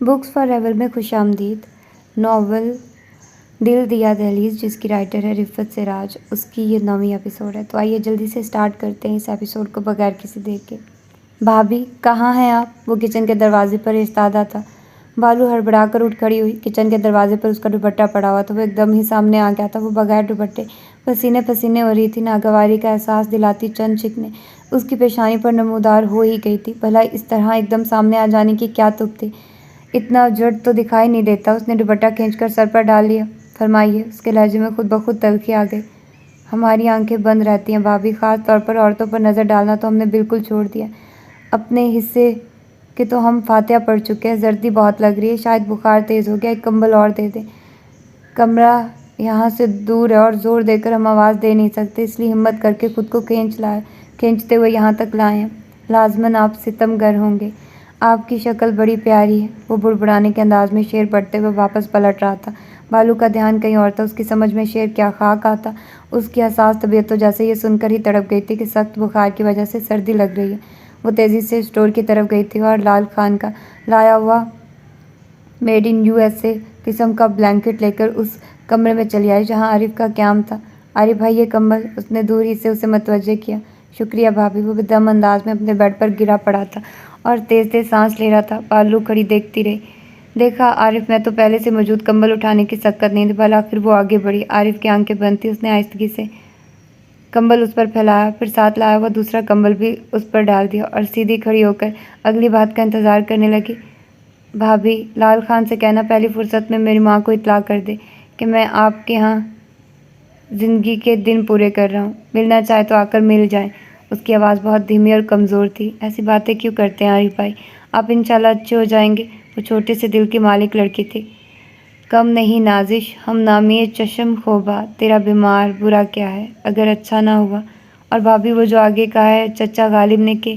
Books for ever میں خوش آمدید۔ ناول دل دیا دہلیز جس کی رائٹر ہے رفت سراج، اس کی یہ 9ویں ایپیسوڈ ہے۔ تو آئیے جلدی سے سٹارٹ کرتے ہیں اس ایپیسوڈ کو بغیر کسی دیر کے۔ بھابھی کہاں ہیں آپ؟ وہ کچن کے دروازے پر ایستادہ تھا۔ بالو ہڑبڑا کر اٹھ کھڑی ہوئی۔ کچن کے دروازے پر اس کا دوپٹہ پڑا ہوا تھا، وہ ایک دم ہی سامنے آ گیا تھا۔ وہ بغیر دوپٹے پسینے پسینے ہو رہی تھی۔ ناگواری کا احساس دلاتی چند شکنیں اس کی پیشانی پر نمودار ہو ہی گئی تھی۔ بھلا اس طرح ایک دم سامنے آ جانے کی کیا تک تھی؟ اتنا جھٹ تو دکھائی نہیں دیتا۔ اس نے دوپٹہ کھینچ کر سر پر ڈال لیا۔ فرمائیے، اس کے لہجے میں خود بخود تلخی آ گئی۔ ہماری آنکھیں بند رہتی ہیں بھابھی، خاص طور پر عورتوں پر نظر ڈالنا تو ہم نے بالکل چھوڑ دیا ہے۔ اپنے حصے کے تو ہم فاتحہ پڑھ چکے ہیں۔ سردی بہت لگ رہی ہے، شاید بخار تیز ہو گیا، ایک کمبل اور دے دیں۔ کمرہ یہاں سے دور ہے اور زور دے کر ہم آواز دے نہیں سکتے، اس لیے ہمت کر کے خود کو کھینچتے ہوئے یہاں تک لائے ہیں۔ لازماً آپ ستم گر ہوں گے۔ آپ کی شکل بڑی پیاری ہے۔ وہ بڑبڑانے کے انداز میں شعر پڑھتے ہوئے واپس پلٹ رہا تھا۔ بالو کا دھیان کہیں اور تھا۔ اس کی سمجھ میں شعر کیا خاک آتا۔ اس کی حساس طبیعت تو جیسے یہ سن کر ہی تڑپ گئی تھی کہ سخت بخار کی وجہ سے سردی لگ رہی ہے۔ وہ تیزی سے اسٹور کی طرف گئی تھی اور لال خان کا لایا ہوا میڈ ان USA قسم کا بلینکٹ لے کر اس کمرے میں چلی آئی جہاں عارف کا قیام تھا۔ عارف بھائی یہ کمبل، اس نے دور ہی سے اسے متوجہ کیا۔ شکریہ بھابھی۔ وہ بدم انداز میں اپنے بیڈ پر گرا پڑا تھا اور تیز تیز سانس لے رہا تھا۔ بالو کھڑی دیکھتی رہی۔ دیکھا عارف، میں تو پہلے سے موجود کمبل اٹھانے کی سکت نہیں تھی۔ بالآخر وہ آگے بڑھی۔ عارف کی آنکھیں بند تھیں۔ اس نے آہستگی سے کمبل اس پر پھیلایا، پھر ساتھ لایا ہوا دوسرا کمبل بھی اس پر ڈال دیا اور سیدھی کھڑی ہو کر اگلی بات کا انتظار کرنے لگی۔ بھابھی، لال خان سے کہنا پہلی فرصت میں میری ماں کو اطلاع کر دے کہ میں آپ کے ہاں زندگی کے دن پورے کر رہا ہوں۔ ملنا چاہے تو آ کر مل جائیں۔ اس کی آواز بہت دھیمی اور کمزور تھی۔ ایسی باتیں کیوں کرتے ہیں عارف بھائی؟ آپ انشاءاللہ اچھے ہو جائیں گے۔ وہ چھوٹے سے دل کی مالک لڑکی تھی۔ کم نہیں نازش، ہم نامی چشم خوبا، تیرا بیمار برا کیا ہے اگر اچھا نہ ہوا۔ اور بھابھی وہ جو آگے کہا ہے چچا غالب نے کہ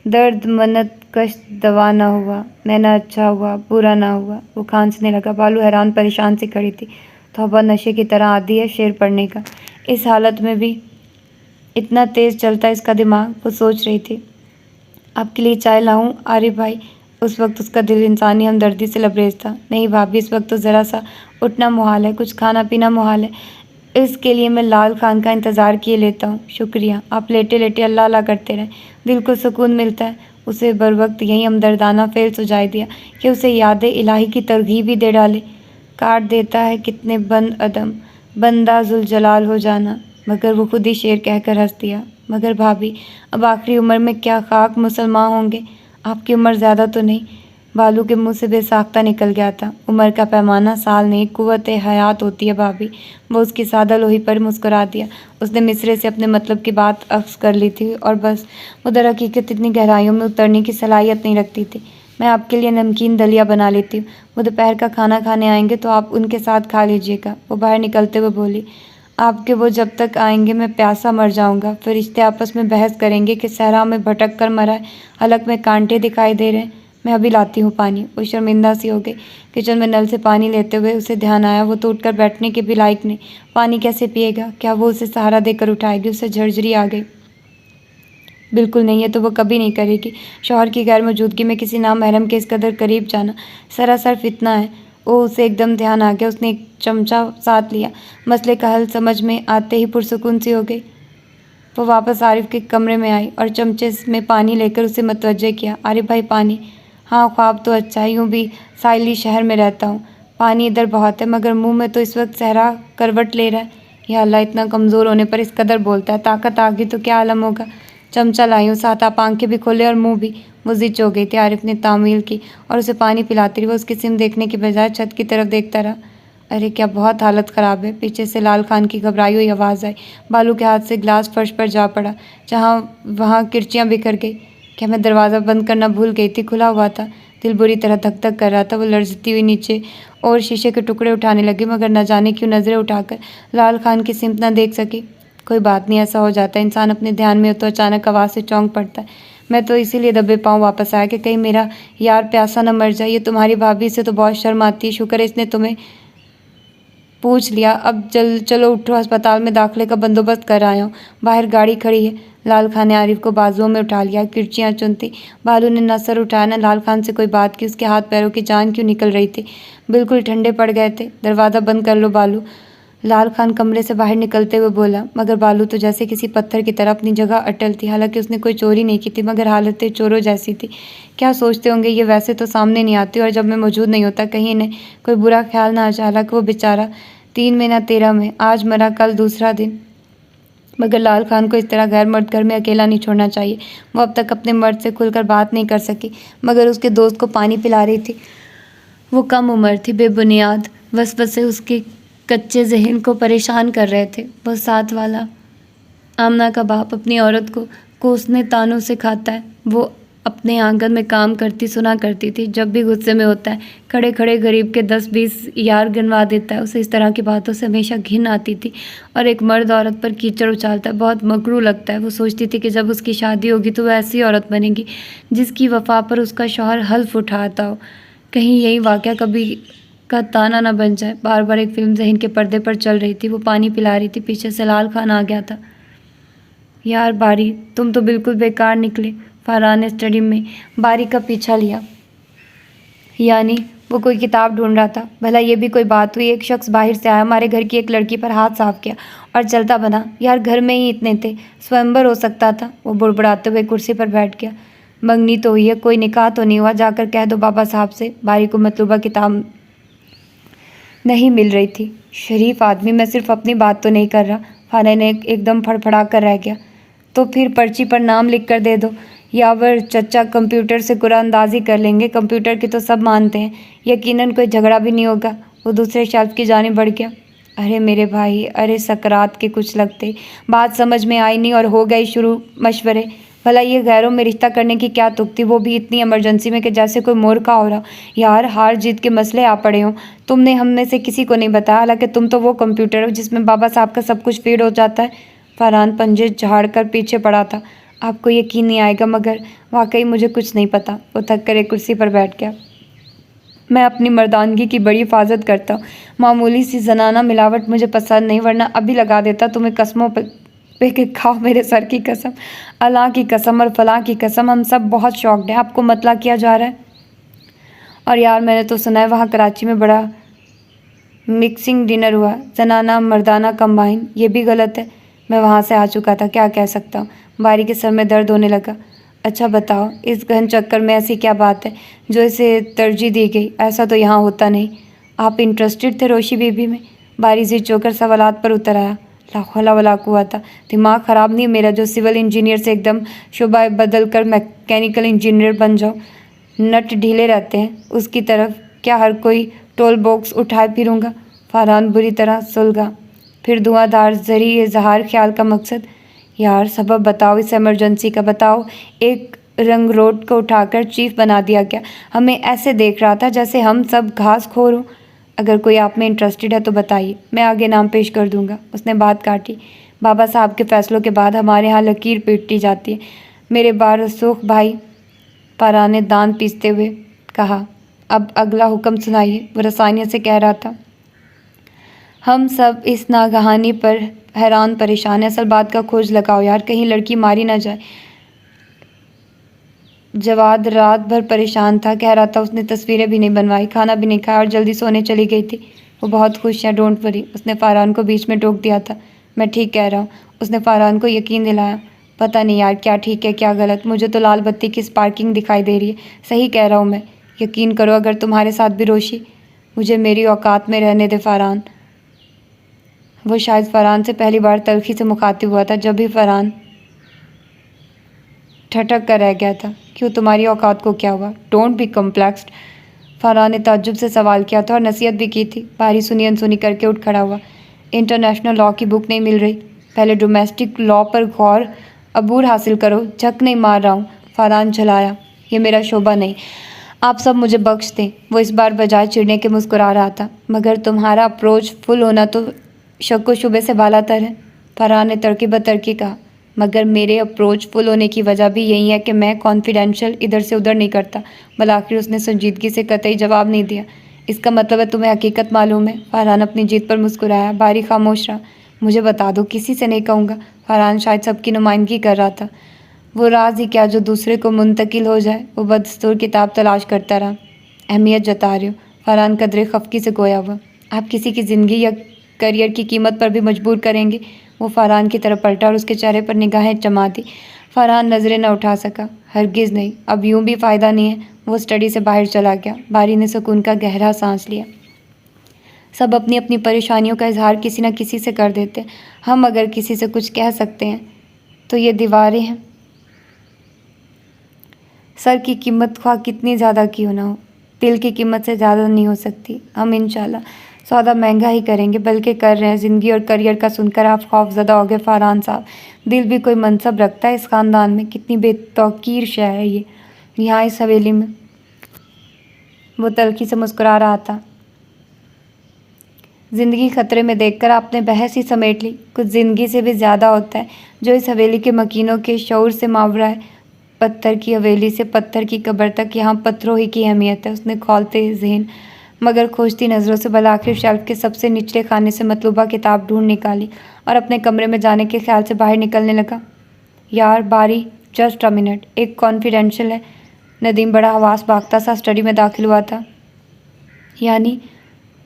درد منت کش دوا نہ ہوا، میں نہ اچھا ہوا برا نہ ہوا۔ وہ کھانسنے لگا۔ بالو حیران پریشان سی کھڑی تھی۔ توبہ، نشے کی طرح عادی ہے شعر پڑھنے کا، اس حالت میں بھی اتنا تیز چلتا ہے اس کا دماغ، وہ سوچ رہی تھی۔ آپ کے لیے چائے لاؤں عارف بھائی؟ اس وقت اس کا دل انسانی ہمدردی سے لبریز تھا۔ نہیں بھابھی، اس وقت تو ذرا سا اٹھنا محال ہے، کچھ کھانا پینا محال ہے۔ اس کے لیے میں لال خان کا انتظار کیے لیتا ہوں۔ شکریہ۔ آپ لیٹے لیٹے اللہ اللہ کرتے رہیں، دل کو سکون ملتا ہے۔ اسے بروقت یہی ہمدردانہ فعل سجائی دیا کہ اسے یاد الہی کی ترغیب ہی دے ڈالے۔ کاٹ دیتا ہے کتنے بند عدم، بندہ ذوالجلال ہو جانا۔ مگر وہ خود ہی شعر کہہ کر ہنس دیا۔ مگر بھابھی، اب آخری عمر میں کیا خاک مسلمان ہوں گے؟ آپ کی عمر زیادہ تو نہیں؟ بالو کے منہ سے بے ساختہ نکل گیا تھا۔ عمر کا پیمانہ سال نہیں، قوت حیات ہوتی ہے بھابھی۔ وہ اس کی سادہ لوہی پر مسکرا دیا۔ اس نے مصرعے سے اپنے مطلب کی بات اخذ کر لی تھی اور بس، وہ در حقیقت اتنی گہرائیوں میں اترنے کی صلاحیت نہیں رکھتی تھی۔ میں آپ کے لیے نمکین دلیا بنا لیتی ہوں۔ وہ دوپہر کا کھانا کھانے آئیں گے تو آپ ان کے ساتھ کھا لیجیے گا۔ وہ باہر نکلتے ہوئے بولی۔ آپ کے وہ جب تک آئیں گے میں پیاسا مر جاؤں گا۔ فرشتے آپس میں بحث کریں گے کہ صحرا میں بھٹک کر مرا ہے، حلق میں کانٹے دکھائی دے رہے ہیں۔ میں ابھی لاتی ہوں پانی۔ وہ شرمندہ سی ہو گئی۔ کچن میں نل سے پانی لیتے ہوئے اسے دھیان آیا وہ تو اٹھ کر بیٹھنے کے بھی لائق نہیں۔ پانی کیسے پیے گا؟ کیا وہ اسے سہارا دے کر اٹھائے گی؟ اسے جھرجھری آ گئی۔ بالکل نہیں، یہ تو وہ کبھی نہیں کرے گی۔ شوہر کی غیر موجودگی میں کسی نامحرم کے اس قدر قریب جانا سراسر فتنہ ہے۔ اسے ایک دم دھیان آ گیا۔ اس نے ایک چمچہ ساتھ لیا۔ مسئلے کا حل سمجھ میں آتے ہی پرسکون سی ہو گئی۔ وہ واپس عارف کے کمرے میں آئی اور چمچے میں پانی لے کر اسے متوجہ کیا۔ عارف بھائی پانی؟ ہاں، خواب تو اچھا ہے، یوں بھی ساحلی شہر میں رہتا ہوں، پانی ادھر بہت ہے، مگر منہ میں تو اس وقت صحرا کروٹ لے رہا ہے۔ یا اللہ، اتنا کمزور ہونے پر اس قدر بولتا ہے، طاقت آ گئی تو کیا عالم ہوگا۔ چمچہ لائی ہوں، ساتھ آپ آنکھیں بھی کھولے اور منہ بھی۔ وہ زچ ہو گئی تھی۔ عارف نے تعمیل کی اور اسے پانی پلاتی رہی۔ وہ اس کی سمت دیکھنے کی بجائے چھت کی طرف دیکھتا رہا۔ ارے کیا بہت حالت خراب ہے۔ پیچھے سے لال خان کی گھبرائی ہوئی آواز آئی۔ بالو کے ہاتھ سے گلاس فرش پر جا پڑا، جہاں وہاں کرچیاں بکھر گئی۔ کیا میں دروازہ بند کرنا بھول گئی تھی؟ کھلا ہوا تھا۔ دل بری طرح دھک دھک کر رہا تھا۔ وہ لرزتی ہوئی نیچے اور شیشے کے ٹکڑے اٹھانے لگی، مگر نہ جانے کیوں نظریں اٹھا کر لال خان کی سمت نہ دیکھ سکی۔ کوئی بات نہیں، ایسا ہو جاتا ہے، انسان اپنے دھیان میں ہو تو اچانک آواز سے چونک پڑتا ہے۔ میں تو اسی لیے دبے پاؤں واپس آیا کہ کہیں میرا یار پیاسا نہ مر جائے۔ یہ تمہاری بھابھی سے تو بہت شرم آتی ہے، شکر ہے اس نے تمہیں پوچھ لیا۔ اب چلو اٹھو، ہسپتال میں داخلے کا بندوبست کر آیا ہوں۔ باہر گاڑی کھڑی ہے۔ لال خان نے عارف کو بازوؤں میں اٹھا لیا، کرچیاں چنتی۔ بالو نے نہ سر اٹھایا نہ لال خان سے کوئی بات کی۔ اس کے ہاتھ پیروں کی جان کیوں نکل رہی تھی، بالکل ٹھنڈے پڑ گئے تھے۔ دروازہ بند کر لو بالو، لال خان کمرے سے باہر نکلتے ہوئے بولا۔ مگر بالو تو جیسے کسی پتھر کی طرح اپنی جگہ اٹل تھی۔ حالانکہ اس نے کوئی چوری نہیں کی تھی، مگر حالتیں چوروں جیسی تھی۔ کیا سوچتے ہوں گے یہ، ویسے تو سامنے نہیں آتی، اور جب میں موجود نہیں ہوتا کہیں انہیں کوئی برا خیال نہ آ جائے۔ حالانکہ وہ بیچارہ 3 میں نہ 13 میں، آج مرا کل دوسرا دن۔ مگر لال خان کو اس طرح غیر مرد گھر میں اکیلا نہیں چھوڑنا چاہیے۔ وہ اب تک اپنے مرد سے کھل کر بات نہیں کر سکی، مگر اس کے دوست کو پانی پلا رہی تھی۔ وہ کم عمر تھی، بے بنیاد وسوسے اس کے کچے ذہن کو پریشان کر رہے تھے۔ وہ 7 والا آمنہ کا باپ اپنی عورت کو کوسنے تانوں سے کھاتا ہے۔ وہ اپنے آنگن میں کام کرتی سنا کرتی تھی، جب بھی غصے میں ہوتا ہے کھڑے کھڑے غریب کے 10-20 یار گنوا دیتا ہے۔ اسے اس طرح کی باتوں سے ہمیشہ گھن آتی تھی، اور ایک مرد عورت پر کیچڑ اچھالتا ہے بہت مکروہ لگتا ہے۔ وہ سوچتی تھی کہ جب اس کی شادی ہوگی تو وہ ایسی عورت بنے گی جس کی وفا پر اس کا شوہر حلف اٹھاتا ہو۔ کہیں یہی واقعہ کبھی کا تانا نہ بن جائے۔ بار بار ایک فلم ذہن کے پردے پر چل رہی تھی۔ وہ پانی پلا رہی تھی، پیچھے سے لال خان آ گیا تھا۔ یار باری، تم تو بالکل بیکار نکلے۔ فاران نے اسٹڈی میں باری کا پیچھا لیا۔ یعنی وہ کوئی کتاب ڈھونڈ رہا تھا۔ بھلا یہ بھی کوئی بات ہوئی؟ ایک شخص باہر سے آیا، ہمارے گھر کی ایک لڑکی پر ہاتھ صاف کیا اور چلتا بنا۔ یار گھر میں ہی اتنے تھے، سوئمبر ہو سکتا تھا۔ وہ بڑبڑاتے ہوئے کرسی پر بیٹھ گیا۔ منگنی تو ہوئی ہے، کوئی نکاح تو نہیں ہوا؟ جا کر کہہ دو بابا صاحب سے۔ باری کو مطلوبہ کتاب نہیں مل رہی تھی۔ شریف آدمی، میں صرف اپنی بات تو نہیں کر رہا۔ فاران نے ایک دم پھڑپھڑا کر رہ گیا۔ تو پھر پرچی پر نام لکھ کر دے دو، یاور چچا کمپیوٹر سے قرعہ اندازی کر لیں گے۔ کمپیوٹر کی تو سب مانتے ہیں، یقیناً کوئی جھگڑا بھی نہیں ہوگا۔ وہ دوسرے شیلف کی جانب بڑھ گیا۔ ارے میرے بھائی، ارے سکرات کے کچھ لگتے بات سمجھ میں آئی نہیں اور ہو گئی شروع مشورے۔ بھلا یہ غیروں میں رشتہ کرنے کی کیا تک تھی، وہ بھی اتنی ایمرجنسی میں کہ جیسے کوئی مورکھا ہو رہا۔ یار ہار جیت کے مسئلے آ پڑے ہوں، تم نے ہم میں سے کسی کو نہیں بتایا، حالانکہ تم تو وہ کمپیوٹر ہو جس میں بابا صاحب کا سب کچھ فیڈ ہو جاتا ہے۔ فاران پنجے جھاڑ کر پیچھے پڑا تھا۔ آپ کو یقین نہیں آئے گا مگر واقعی مجھے کچھ نہیں پتا۔ وہ تھک کر ایک کرسی پر بیٹھ گیا۔ میں اپنی مردانگی کی بڑی حفاظت کرتا ہوں، معمولی سی زنانہ ملاوٹ مجھے پسند نہیں، ورنہ ابھی لگا دیتا تمہیں قسموں پہ کہ کھاؤ میرے سر کی قسم، اللہ کی قسم اور فلاں کی قسم، ہم سب بہت شوقڈ ہیں۔ آپ کو مطلع کیا جا رہا ہے؟ اور یار میں نے تو سنا ہے وہاں کراچی میں بڑا مکسنگ ڈنر ہوا، زنانہ مردانہ کمبائن۔ یہ بھی غلط ہے؟ میں وہاں سے آ چکا تھا، کیا کہہ سکتا ہوں۔ باری کے سر میں درد ہونے لگا۔ اچھا بتاؤ، اس گھن چکر میں ایسی کیا بات ہے جو اسے ترجیح دی گئی؟ ایسا تو یہاں ہوتا نہیں۔ آپ انٹرسٹڈ تھے روشی بی بی میں؟ باری ضد چو کر سوالات پر اتر آیا۔ لا حول ولا قوت، دماغ خراب نہیں میرا جو سول انجینئر سے ایک دم شعبہ بدل کر میکینیکل انجینئر بن جاؤ۔ نٹ ڈھیلے رہتے ہیں اس کی طرف، کیا ہر کوئی ٹول باکس اٹھائے پھروں گا؟ فاران بری طرح سلگا۔ پھر دھواں دھار زرعی اظہار خیال کا مقصد؟ یار سبب بتاؤ، اس ایمرجنسی کا بتاؤ۔ ایک رنگ روڈ کو اٹھا کر چیف بنا دیا گیا، ہمیں ایسے دیکھ رہا تھا جیسے ہم سب گھاس کھور ہوں۔ اگر کوئی آپ میں انٹرسٹڈ ہے تو بتائیے، میں آگے نام پیش کر دوں گا۔ اس نے بات کاٹی۔ بابا صاحب کے فیصلوں کے بعد ہمارے ہاں لکیر پیٹی جاتی ہے میرے بارسوخ بھائی، فاران نے دانت پیستے ہوئے کہا۔ اب اگلا حکم سنائیے، وہ رسائنیت سے کہہ رہا تھا۔ ہم سب اس ناگہانی پر حیران پریشان ہیں، اصل بات کا کھوج لگاؤ یار، کہیں لڑکی ماری نہ جائے۔ جواد رات بھر پریشان تھا، کہہ رہا تھا اس نے تصویریں بھی نہیں بنوائی، کھانا بھی نہیں کھایا اور جلدی سونے چلی گئی تھی۔ وہ بہت خوش ہے، ڈونٹ وری۔ اس نے فاران کو بیچ میں ٹوک دیا تھا۔ میں ٹھیک کہہ رہا ہوں، اس نے فاران کو یقین دلایا۔ پتہ نہیں یار کیا ٹھیک ہے کیا غلط، مجھے تو لال بتی کی اسپارکنگ دکھائی دے رہی ہے۔ صحیح کہہ رہا ہوں میں، یقین کرو اگر تمہارے ساتھ بھی روشی، مجھے میری اوقات میں رہنے دے فاران۔ وہ شاید فاران سے پہلی بار تلخی سے مخاطب ہوا تھا، جب بھی فاران ٹھٹک کر رہ گیا تھا۔ کیوں، تمہاری اوقات کو کیا ہوا؟ ڈونٹ بی کمپلیکسڈ، فاران نے تعجب سے سوال کیا تھا اور نصیحت بھی کی تھی۔ باری سنی انسنی کر کے اٹھ کھڑا ہوا۔ انٹرنیشنل لاء کی بک نہیں مل رہی؟ پہلے ڈومیسٹک لاء پر غور عبور حاصل کرو۔ جھک نہیں مار رہا ہوں، فاران جھلایا، یہ میرا شعبہ نہیں، آپ سب مجھے بخش دیں۔ وہ اس بار بجائے چڑھنے کے مسکرا رہا تھا۔ مگر تمہارا اپروچ فل ہونا تو شک و شبے سے بالا تر ہے، فاران نے ترقی بترقی کہا۔ مگر میرے اپروچ فل ہونے کی وجہ بھی یہی ہے کہ میں کانفیڈینشیل ادھر سے ادھر نہیں کرتا۔ بالآخر اس نے سنجیدگی سے قطعی جواب نہیں دیا۔ اس کا مطلب ہے تمہیں حقیقت معلوم ہے؟ فرحان اپنی جیت پر مسکرایا۔ باری خاموش رہا۔ مجھے بتا دو، کسی سے نہیں کہوں گا۔ فرحان شاید سب کی نمائندگی کر رہا تھا۔ وہ راز ہی کیا جو دوسرے کو منتقل ہو جائے۔ وہ بدستور کتاب تلاش کرتا رہا۔ اہمیت جتا رہے ہو، فرحان قدرے خفگی سے گویا ہوا۔ آپ کسی کی زندگی یا کریئر کی قیمت پر بھی مجبور کریں گے؟ وہ فرحان کی طرف پلٹا اور اس کے چہرے پر نگاہیں جما دی۔ فرحان نظریں نہ اٹھا سکا۔ ہرگز نہیں، اب یوں بھی فائدہ نہیں ہے۔ وہ اسٹڈی سے باہر چلا گیا۔ باری نے سکون کا گہرا سانس لیا۔ سب اپنی اپنی پریشانیوں کا اظہار کسی نہ کسی سے کر دیتے ہیں۔ ہم اگر کسی سے کچھ کہہ سکتے ہیں تو یہ دیواریں ہیں۔ سر کی قیمت خواہ کتنی زیادہ کیوں نہ ہو، دل کی قیمت سے زیادہ نہیں ہو سکتی۔ ہم انشاءاللہ سودا مہنگا ہی کریں گے، بلکہ کر رہے ہیں۔ زندگی اور کریئر کا سن کر آپ خوف زدہ ہو گئے۔ فرحان صاحب، دل بھی کوئی منصب رکھتا ہے اس خاندان میں؟ کتنی بے توقیر شے ہے یہ، یہاں اس حویلی میں۔ وہ تلخی سے مسکرا رہا تھا۔ زندگی خطرے میں دیکھ کر آپ نے بحث ہی سمیٹ لی۔ کچھ زندگی سے بھی زیادہ ہوتا ہے جو اس حویلی کے مکینوں کے شعور سے ماورا ہے۔ پتھر کی حویلی سے پتھر کی قبر تک یہاں پتھروں ہی کی اہمیت ہے۔ اس نے کھولتے ذہن مگر کھوجتی نظروں سے بالآخر شیلف کے سب سے نچلے خانے سے مطلوبہ کتاب ڈھونڈ نکالی اور اپنے کمرے میں جانے کے خیال سے باہر نکلنے لگا۔ یار باری، جسٹ اے منٹ، ایک کانفیڈینشیل ہے۔ ندیم بڑا حواس باختہ سا اسٹڈی میں داخل ہوا تھا۔ یعنی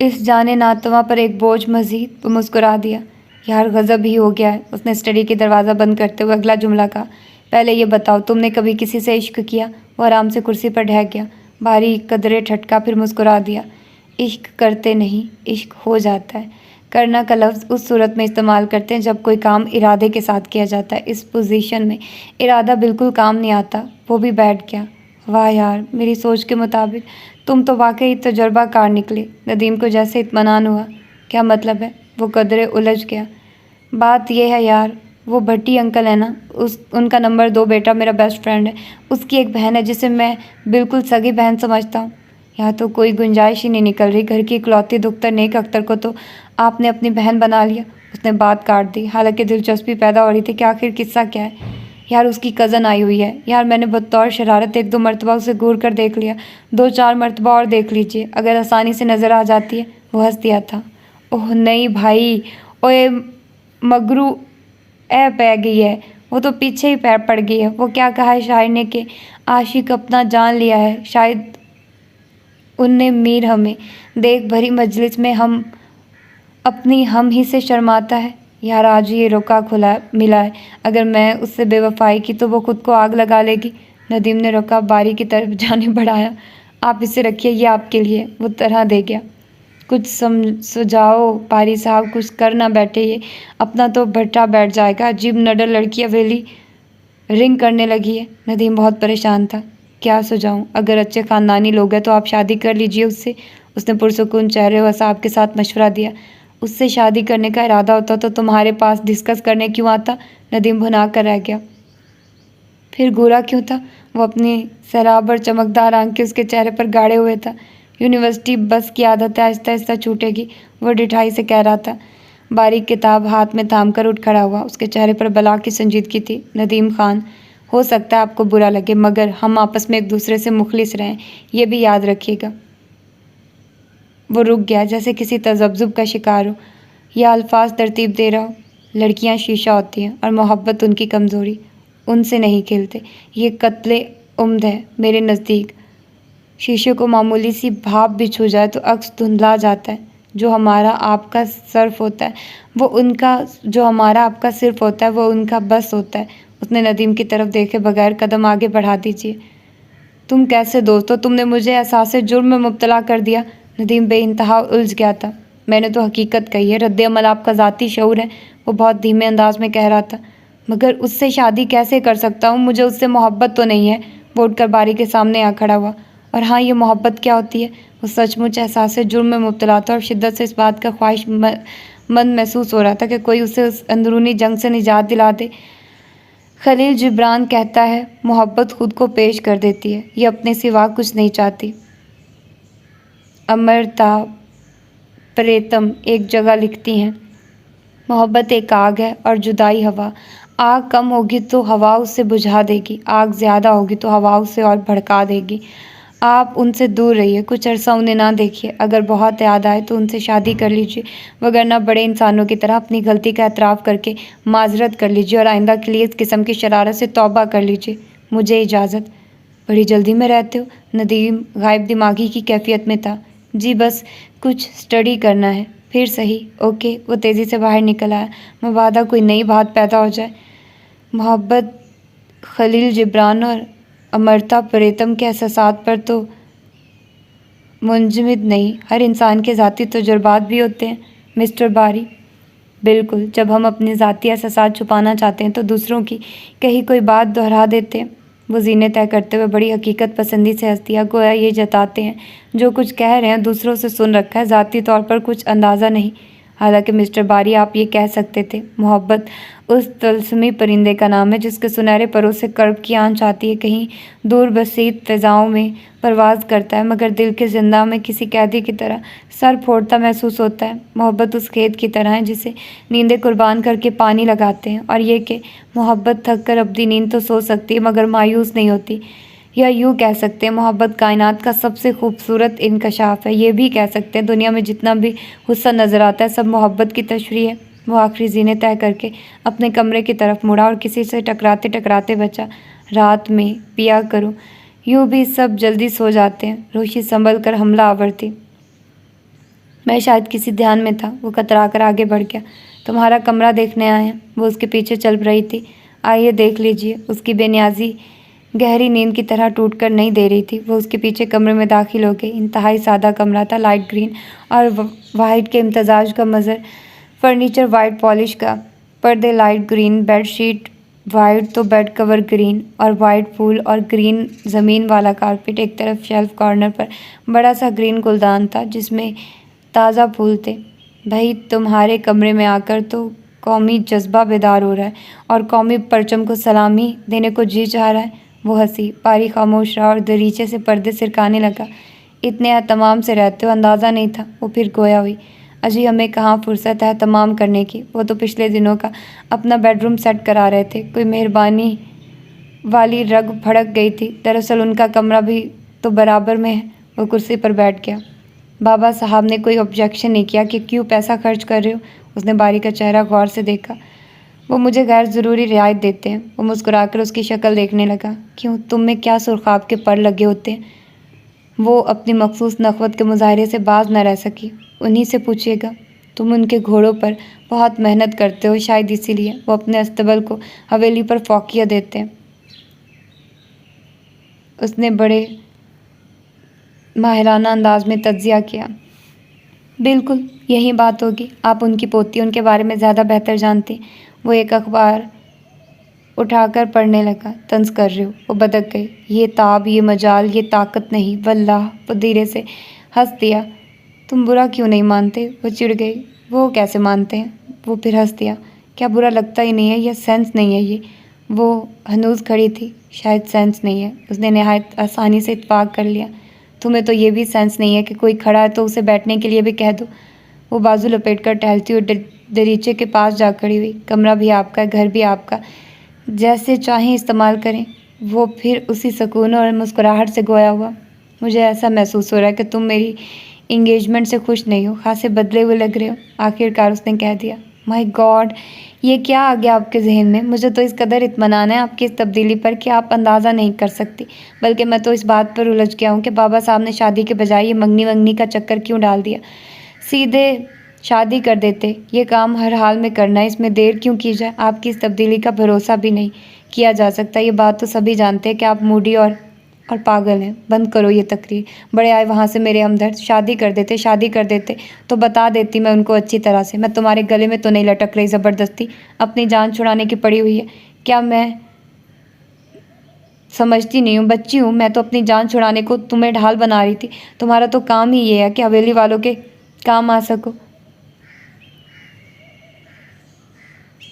اس جانے ناتواں پر ایک بوجھ مزید۔ وہ مسکرا دیا۔ یار غضب ہی ہو گیا ہے۔ اس نے اسٹڈی کی دروازہ بند کرتے ہوئے اگلا جملہ کہا۔ پہلے یہ بتاؤ، تم نے کبھی کسی سے عشق کیا؟ وہ آرام سے کرسی پر ڈھہ گیا۔ باری قدرے ٹھٹکا، پھر مسکرا دیا۔ عشق کرتے نہیں، عشق ہو جاتا ہے۔ کرنا کا لفظ اس صورت میں استعمال کرتے ہیں جب کوئی کام ارادے کے ساتھ کیا جاتا ہے۔ اس پوزیشن میں ارادہ بالکل کام نہیں آتا۔ وہ بھی بیٹھ گیا۔ واہ یار، میری سوچ کے مطابق تم تو واقعی تجربہ کار نکلے۔ ندیم کو جیسے اطمینان ہوا۔ کیا مطلب ہے؟ وہ قدرے الجھ گیا۔ بات یہ ہے یار، وہ بھٹی انکل ہے نا، ان کا نمبر 2 بیٹا میرا بیسٹ فرینڈ ہے۔ اس کی ایک بہن ہے جسے میں بالکل سگی بہن سمجھتا ہوں۔ یہاں تو کوئی گنجائش ہی نہیں نکل رہی۔ گھر کی اکلوتی دختر نیک اختر کو تو آپ نے اپنی بہن بنا لیا۔ اس نے بات کاٹ دی، حالانکہ دلچسپی پیدا ہو رہی تھی کہ آخر قصہ کیا ہے۔ یار اس کی کزن آئی ہوئی ہے۔ یار میں نے بطور شرارت 1-2 مرتبہ اسے گور کر دیکھ لیا، 2-4 مرتبہ اور دیکھ لیجیے، اگر آسانی سے نظر آ جاتی ہے۔ وہ ہنس دیا تھا۔ اوہ نہیں بھائی، اوے مگرو اے پہ گئی ہے، وہ تو پیچھے ہی پڑ گئی ہے۔ وہ کیا کہا ہے شاعر نے کہ عاشق اپنا جان لیا ہے؟ شاید ان نے میر ہمیں دیکھ بھری مجلس میں ہم اپنی ہم ہی سے شرماتا ہے۔ یار آج یہ روکا کھلا ملا ہے، اگر میں اس سے بے وفائی کی تو وہ خود کو آگ لگا لے گی۔ ندیم نے روکا باری کی طرف جانے بڑھایا۔ آپ اسے رکھیے، یہ آپ کے لیے۔ وہ طرح دے گیا۔ کچھ سجاؤ باری صاحب، کچھ کر نہ بیٹھے، یہ اپنا تو بھٹا بیٹھ جائے گا۔ عجیب نڈر لڑکی حویلی رنگ کرنے لگی ہے۔ ندیم بہت پریشان تھا۔ کیا سجاؤں؟ اگر اچھے خاندانی لوگ ہیں تو آپ شادی کر لیجیے اس سے۔ اس نے پرسکون چہرے و اعصاب کے ساتھ مشورہ دیا۔ اس سے شادی کرنے کا ارادہ ہوتا تو تمہارے پاس ڈسکس کرنے کیوں آتا؟ ندیم بھنا کر رہ گیا۔ پھر گورا کیوں تھا؟ وہ اپنی سیراب اور چمکدار آنکھیں اس کے چہرے پر گاڑے ہوئے تھا۔ یونیورسٹی بس کی عادت ہے، آہستہ آہستہ چھوٹے گی، وہ ڈٹھائی سے کہہ رہا تھا۔ باریک کتاب ہاتھ میں تھام کر اٹھ کھڑا ہوا۔ اس کے چہرے پر بلا کی سنجیدگی تھی۔ ندیم خان، ہو سکتا ہے آپ کو برا لگے، مگر ہم آپس میں ایک دوسرے سے مخلص رہیں، یہ بھی یاد رکھیے گا۔ وہ رک گیا، جیسے کسی تذبذب کا شکار ہو یا الفاظ ترتیب دے رہا ہو۔ لڑکیاں شیشہ ہوتی ہیں اور محبت ان کی کمزوری، ان سے نہیں کھیلتے۔ یہ قتل عمد ہے میرے نزدیک۔ شیشے کو معمولی سی بھاپ بھی چھو جائے تو عکس دھندلا جاتا ہے۔ جو ہمارا آپ کا صرف ہوتا ہے وہ ان کا بس ہوتا ہے۔ اس نے ندیم کی طرف دیکھے بغیر قدم آگے بڑھا دیجیے۔ تم کیسے دوست ہو؟ تم نے مجھے احساس جرم میں مبتلا کر دیا۔ ندیم بے انتہا الجھ گیا تھا۔ میں نے تو حقیقت کہی ہے، رد عمل آپ کا ذاتی شعور ہے، وہ بہت دھیمے انداز میں کہہ رہا تھا۔ مگر اس سے شادی کیسے کر سکتا ہوں؟ مجھے اس سے محبت تو نہیں ہے۔ وہ اٹھ کر باری کے سامنے آ کھڑا ہوا۔ اور ہاں، یہ محبت کیا ہوتی ہے؟ وہ سچ مچ احساس جرم میں مبتلا تھا اور شدت سے اس بات کا خواہش مند محسوس ہو رہا تھا کہ کوئی اسے اس اندرونی جنگ سے نجات دلا دے۔ خلیل جبران کہتا ہے، محبت خود کو پیش کر دیتی ہے، یہ اپنے سوا کچھ نہیں چاہتی۔ امرتا پریتم ایک جگہ لکھتی ہیں، محبت ایک آگ ہے اور جدائی ہوا۔ آگ کم ہوگی تو ہوا اسے بجھا دے گی، آگ زیادہ ہوگی تو ہوا اسے اور بھڑکا دے گی۔ آپ ان سے دور رہیے، کچھ عرصہ انہیں نہ دیکھیے، اگر بہت یاد آئے تو ان سے شادی کر لیجیے، وگرنہ بڑے انسانوں کی طرح اپنی غلطی کا اعتراف کر کے معذرت کر لیجیے اور آئندہ کے لیے اس قسم کی شرارت سے توبہ کر لیجیے۔ مجھے اجازت۔ بڑی جلدی میں رہتے ہو؟ ندیم غائب دماغی کی کیفیت میں تھا۔ جی بس کچھ اسٹڈی کرنا ہے۔ پھر صحیح، اوکے۔ وہ تیزی سے باہر نکل آیا۔ مبادا کوئی نئی بات پیدا ہو جائے۔ محبت خلیل جبران اور امرتا پریتم کے احساسات پر تو منجمد نہیں، ہر انسان کے ذاتی تجربات بھی ہوتے ہیں مسٹر باری۔ بالکل، جب ہم اپنے ذاتی احساسات چھپانا چاہتے ہیں تو دوسروں کی کہیں کوئی بات دہرا دیتے ہیں۔ وہ زینے طے کرتے ہوئے بڑی حقیقت پسندی سے ہنس دیا، گویا یہ جتاتے ہیں جو کچھ کہہ رہے ہیں دوسروں سے سن رکھا ہے، ذاتی طور پر کچھ اندازہ نہیں۔ حالانکہ مسٹر باری آپ یہ کہہ سکتے تھے، محبت اس طلسمی پرندے کا نام ہے جس کے سنہرے پروں سے کرب کی آنچ آتی ہے، کہیں دور بسیط فضاؤں میں پرواز کرتا ہے، مگر دل کے زنداں میں کسی قیدی کی طرح سر پھوڑتا محسوس ہوتا ہے۔ محبت اس کھیت کی طرح ہے جسے نیندیں قربان کر کے پانی لگاتے ہیں، اور یہ کہ محبت تھک کر اپنی نیند تو سو سکتی ہے مگر مایوس نہیں ہوتی۔ یا یوں کہہ سکتے ہیں محبت کائنات کا سب سے خوبصورت انکشاف ہے۔ یہ بھی کہہ سکتے ہیں دنیا میں جتنا بھی حسن نظر آتا ہے سب محبت کی تشریح ہے۔ وہ آخری زینے طے کر کے اپنے کمرے کی طرف مڑا اور کسی سے ٹکراتے ٹکراتے بچا، رات میں پیا کرو، یوں بھی سب جلدی سو جاتے ہیں۔ روشی سنبھل کر حملہ آور تھی۔ میں شاید کسی دھیان میں تھا۔ وہ کترا کر آگے بڑھ گیا۔ تمہارا کمرہ دیکھنے آئے ہیں۔ وہ اس کے پیچھے چل رہی تھی۔ آئیے دیکھ لیجیے۔ اس کی بے نیازی گہری نیند کی طرح ٹوٹ کر نہیں دے رہی تھی۔ وہ اس کے پیچھے کمرے میں داخل ہو گئی۔ انتہائی سادہ کمرہ تھا، لائٹ گرین اور وائٹ کے امتزاج کا مظہر، فرنیچر وائٹ پالش کا، پردے light green, bed sheet white تو بیڈ کور گرین اور وائٹ پھول اور گرین زمین والا کارپیٹ۔ ایک طرف شیلف کارنر پر بڑا سا گرین گلدان تھا جس میں تازہ پھول تھے۔ بھئی تمہارے کمرے میں آ کر تو قومی جذبہ بیدار ہو رہا ہے اور قومی پرچم کو سلامی دینے کو جی چاہ رہا ہے۔ وہ ہنسی۔ باری خاموش رہا اور دریچے سے پردے سرکانے لگا۔ اتنے اہتمام سے رہتے ہو، اندازہ نہیں تھا۔ وہ پھر گویا ہوئی۔ اجی ہمیں کہاں فرصت ہے اہتمام کرنے کی، وہ تو پچھلے دنوں کا اپنا بیڈ روم سیٹ کرا رہے تھے۔ کوئی مہربانی والی رگ پھڑک گئی تھی۔ دراصل ان کا کمرہ بھی تو برابر میں ہے۔ وہ کرسی پر بیٹھ گیا۔ بابا صاحب نے کوئی آبجیکشن نہیں کیا کہ کیوں پیسہ خرچ کر رہے ہو؟ اس نے باری کا چہرہ غور سے دیکھا۔ وہ مجھے غیر ضروری رعایت دیتے ہیں۔ وہ مسکرا کر اس کی شکل دیکھنے لگا۔ کیوں، تم میں کیا سرخاب کے پر لگے ہوتے ہیں؟ وہ اپنی مخصوص نخوت کے مظاہرے سے باز نہ رہ سکی۔ انہی سے پوچھیے گا۔ تم ان کے گھوڑوں پر بہت محنت کرتے ہو، شاید اسی لیے وہ اپنے استبل کو حویلی پر فوقیہ دیتے ہیں۔ اس نے بڑے ماہرانہ انداز میں تجزیہ کیا۔ بالکل یہی بات ہوگی۔ آپ ان کی پوتی ان کے بارے میں زیادہ بہتر جانتے ہیں۔ وہ ایک اخبار اٹھا کر پڑھنے لگا۔ طنز کر رہے ہو؟ وہ بدک گئی۔ یہ تاب، یہ مجال، یہ طاقت نہیں، واللہ۔ وہ دھیرے سے ہنس دیا۔ تم برا کیوں نہیں مانتے؟ وہ چڑ گئی۔ وہ کیسے مانتے ہیں؟ وہ پھر ہنس دیا۔ کیا برا لگتا ہی نہیں ہے یا سینس نہیں ہے یہ؟ وہ ہنوز کھڑی تھی۔ شاید سینس نہیں ہے۔ اس نے نہایت آسانی سے اتفاق کر لیا۔ تمہیں تو یہ بھی سینس نہیں ہے کہ کوئی کھڑا ہے تو اسے بیٹھنے کے لیے بھی کہہ دو۔ وہ بازو لپیٹ کر ٹہلتی ہوئی دریچے کے پاس جا کھڑی ہوئی۔ کمرہ بھی آپ کا ہے، گھر بھی آپ کا، جیسے چاہیں استعمال کریں۔ وہ پھر اسی سکون اور مسکراہٹ سے گویا ہوا۔ مجھے ایسا محسوس ہو رہا ہے کہ تم میری انگیجمنٹ سے خوش نہیں ہو، خاصے بدلے ہوئے لگ رہے ہو۔ آخرکار اس نے کہہ دیا۔ مائی گاڈ، یہ کیا آ گیا آپ کے ذہن میں؟ مجھے تو اس قدر اطمینان ہے آپ کی اس تبدیلی پر کہ آپ اندازہ نہیں کر سکتی۔ بلکہ میں تو اس بات پر الجھ گیا ہوں کہ بابا صاحب نے شادی کے بجائے یہ منگنی ونگنی کا چکر کیوں ڈال دیا؟ سیدھے شادی کر دیتے۔ یہ کام ہر حال میں کرنا ہے، اس میں دیر کیوں کی جائے؟ آپ کی اس تبدیلی کا بھروسہ بھی نہیں کیا جا سکتا۔ یہ بات تو سبھی جانتے ہیں کہ آپ موڈی اور پاگل ہیں۔ بند کرو یہ تقریر۔ بڑے آئے وہاں سے میرے ہمدرد۔ شادی کر دیتے، شادی کر دیتے تو بتا دیتی میں ان کو اچھی طرح سے۔ میں تمہارے گلے میں تو نہیں لٹک رہی زبردستی، اپنی جان چھڑانے کی پڑی ہوئی ہے کیا؟ میں سمجھتی نہیں ہوں، بچی ہوں میں تو اپنی جان چھڑانے کو تمہیں ڈھال بنا رہی تھی۔ تمہارا تو کام ہی یہ ہے کہ حویلی والوں کے کام آ سکو۔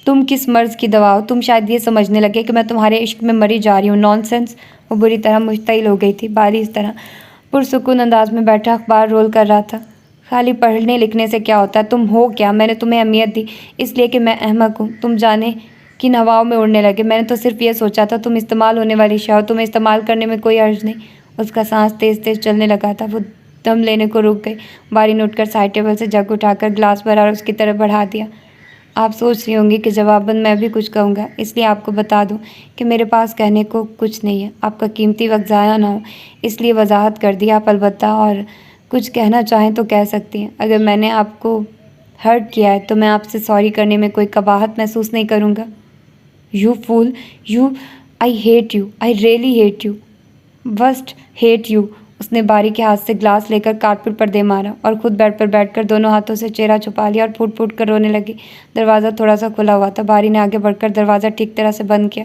تم کس مرض کی دوا ہو؟ تم شاید یہ سمجھنے لگے کہ میں تمہارے عشق میں مری جا رہی ہوں۔ نان سینس۔ وہ بری طرح مشتعل ہو گئی تھی۔ باری اس طرح پرسکون انداز میں بیٹھا اخبار رول کر رہا تھا۔ خالی پڑھنے لکھنے سے کیا ہوتا ہے؟ تم ہو کیا؟ میں نے تمہیں اہمیت دی اس لیے کہ میں احمق ہوں، تم جانے کن ہواؤں میں اڑنے لگے۔ میں نے تو صرف یہ سوچا تھا تم استعمال ہونے والی شے ہو، تمہیں استعمال کرنے میں کوئی حرج نہیں۔ اس کا سانس تیز تیز چلنے لگا تھا۔ وہ دم لینے کو رک گئی۔ باری نے اٹھ کر سائڈ ٹیبل سے جگ اٹھا کر گلاس بھرا اور اس کی طرف بڑھا دیا۔ آپ سوچ رہی ہوں گی کہ جواباً میں بھی کچھ کہوں گا، اس لیے آپ کو بتا دوں کہ میرے پاس کہنے کو کچھ نہیں ہے۔ آپ کا قیمتی وقت ضائع نہ ہو اس لیے وضاحت کر دی۔ آپ البتہ اور کچھ کہنا چاہیں تو کہہ سکتی ہیں۔ اگر میں نے آپ کو ہرٹ کیا ہے تو میں آپ سے سوری کرنے میں کوئی قباحت محسوس نہیں کروں گا۔ You fool, you, I hate you, I really hate you, worst hate you. اس نے باری کے ہاتھ سے گلاس لے کر کارپیٹ پر دے مارا اور خود بیڈ پر بیٹھ کر دونوں ہاتھوں سے چہرہ چھپا لیا اور پھوٹ پھوٹ کر رونے لگی۔ دروازہ تھوڑا سا کھلا ہوا تھا۔ باری نے آگے بڑھ کر دروازہ ٹھیک طرح سے بند کیا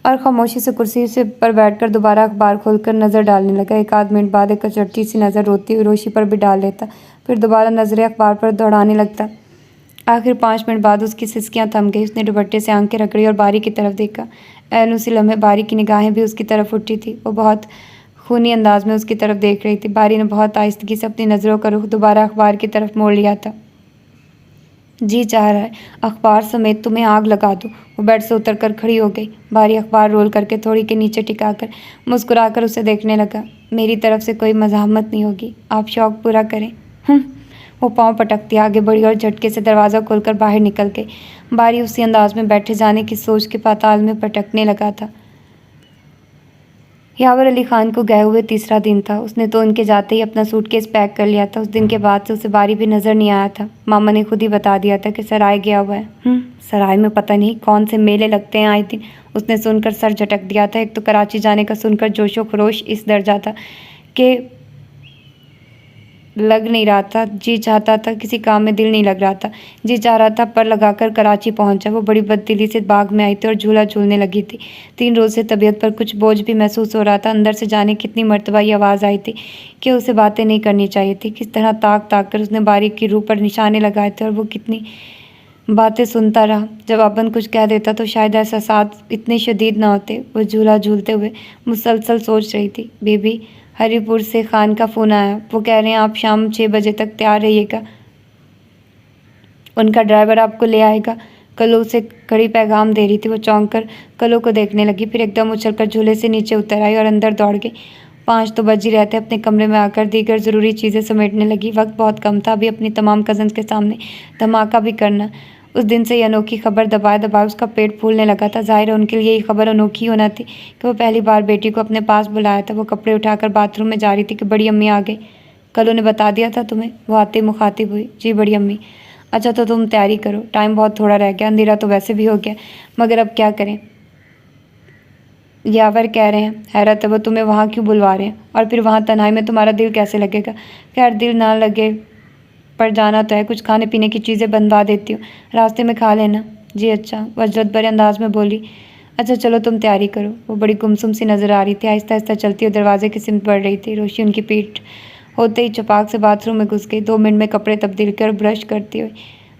اور خاموشی سے کرسی پر بیٹھ کر دوبارہ اخبار کھول کر نظر ڈالنے لگا۔ ایک آدھ منٹ بعد ایک اچٹی سی نظر روتی ہوئی روشی پر بھی ڈال لیتا، پھر دوبارہ نظریں اخبار پر دوڑانے لگتا۔ آخر 5 منٹ بعد اس کی سسکیاں تھم گئی۔ اس نے دوپٹے سے آنکھیں رگڑی اور باری کی طرف دیکھا۔ عین اسی لمحے باری کی نگاہیں بھی اس کی طرف اٹھی تھیں۔ وہ بہت خونی انداز میں اس کی طرف دیکھ رہی تھی۔ باری نے بہت آہستگی سے اپنی نظروں کا رخ دوبارہ اخبار کی طرف موڑ لیا تھا۔ جی چاہ رہا ہے اخبار سمیت تمہیں آگ لگا دوں۔ وہ بیڈ سے اتر کر کھڑی ہو گئی۔ باری اخبار رول کر کے تھوڑی کے نیچے ٹکا کر مسکرا کر اسے دیکھنے لگا۔ میری طرف سے کوئی مزاحمت نہیں ہوگی، آپ شوق پورا کریں۔ وہ پاؤں پٹکتی آگے بڑھی اور جھٹکے سے دروازہ کھول کر باہر نکل گئی۔ باری اسی انداز میں بیٹھے جانے کی سوچ کے پاتال میں پٹکنے لگا تھا۔ یاور علی خان کو گئے ہوئے تیسرا دن تھا۔ اس نے تو ان کے جاتے ہی اپنا سوٹ کیس پیک کر لیا تھا۔ اس دن کے بعد سے اسے باری بھی نظر نہیں آیا تھا۔ ماما نے خود ہی بتا دیا تھا کہ سرائے گیا ہوا ہے۔ سرائے میں پتہ نہیں کون سے میلے لگتے ہیں آئے دن۔ اس نے سن کر سر جھٹک دیا تھا۔ ایک تو کراچی جانے کا سن کر جوش و خروش اس درجہ تھا کہ لگ نہیں رہا تھا۔ جی چاہتا تھا، کسی کام میں دل نہیں لگ رہا تھا۔ جی چاہ رہا تھا پر لگا کر کراچی پہنچ جائے۔ وہ بڑی بددلی سے باغ میں آئی تھی اور جھولا جھولنے لگی تھی۔ 3 روز سے طبیعت پر کچھ بوجھ بھی محسوس ہو رہا تھا۔ اندر سے جانے کتنی مرتبہ یہ آواز آئی تھی کہ اسے باتیں نہیں کرنی چاہیے تھی۔ کس طرح تاک تاک کر اس نے باری کی روح پر نشانے لگائے تھے اور وہ کتنی باتیں سنتا رہا۔ جواباً کچھ کہہ دیتا تو شاید احساسات اتنے شدید نہ ہوتے۔ وہ جھولا جھولتے ہوئے مسلسل سوچ رہی تھی۔ بی بی ہری پور سے خان کا فون آیا، وہ کہہ رہے ہیں آپ شام 6 بجے تک تیار رہیے گا، ان کا ڈرائیور آپ کو لے آئے گا۔ کلو اسے کڑی پیغام دے رہی تھی۔ وہ چونک کر کلو کو دیکھنے لگی، پھر ایک دم اچھل کر جھولے سے نیچے اتر آئی اور اندر دوڑ گئی۔ 5 تو بج ہی رہتے۔ اپنے کمرے میں آ کر دیگر ضروری چیزیں سمیٹنے لگی۔ وقت بہت کم تھا، ابھی اپنی تمام کزنز کے سامنے دھماکہ بھی کرنا۔ اس دن سے یہ انوکھی خبر دبائے دبائے اس کا پیٹ پھولنے لگا تھا۔ ظاہر ہے ان کے لیے یہ خبر انوکھی ہونا تھی کہ وہ پہلی بار بیٹی کو اپنے پاس بلایا تھا۔ وہ کپڑے اٹھا کر باتھ روم میں جا رہی تھی کہ بڑی امی آ گئی۔ کلو نے بتا دیا تھا تمہیں؟ وہ آتے مخاطب ہوئی۔ جی بڑی امی۔ اچھا تو تم تیاری کرو، ٹائم بہت تھوڑا رہ گیا، اندھیرا تو ویسے بھی ہو گیا، مگر اب کیا کریں؟ یاور کہہ رہے ہیں۔ حیرت ہے وہ تمہیں وہاں کیوں بلوا رہے ہیں؟ اور پھر وہاں تنہائی میں تمہارا دل کیسے لگے گا؟ خیر دل نہ لگے پر جانا تو ہے، کچھ کھانے پینے کی چیزیں بنوا دیتی ہوں، راستے میں کھا لینا۔ جی اچھا، وہ حجرت بھرے انداز میں بولی۔ اچھا چلو تم تیاری کرو۔ وہ بڑی گمسم سی نظر آ رہی تھی، آہستہ آہستہ چلتی ہوئی دروازے کی سمت بڑھ رہی تھی۔ روشی ان کی پیٹھ ہوتے ہی چپاک سے باتھ روم میں گھس گئی۔ 2 منٹ میں کپڑے تبدیل کر برش کرتی ہوئی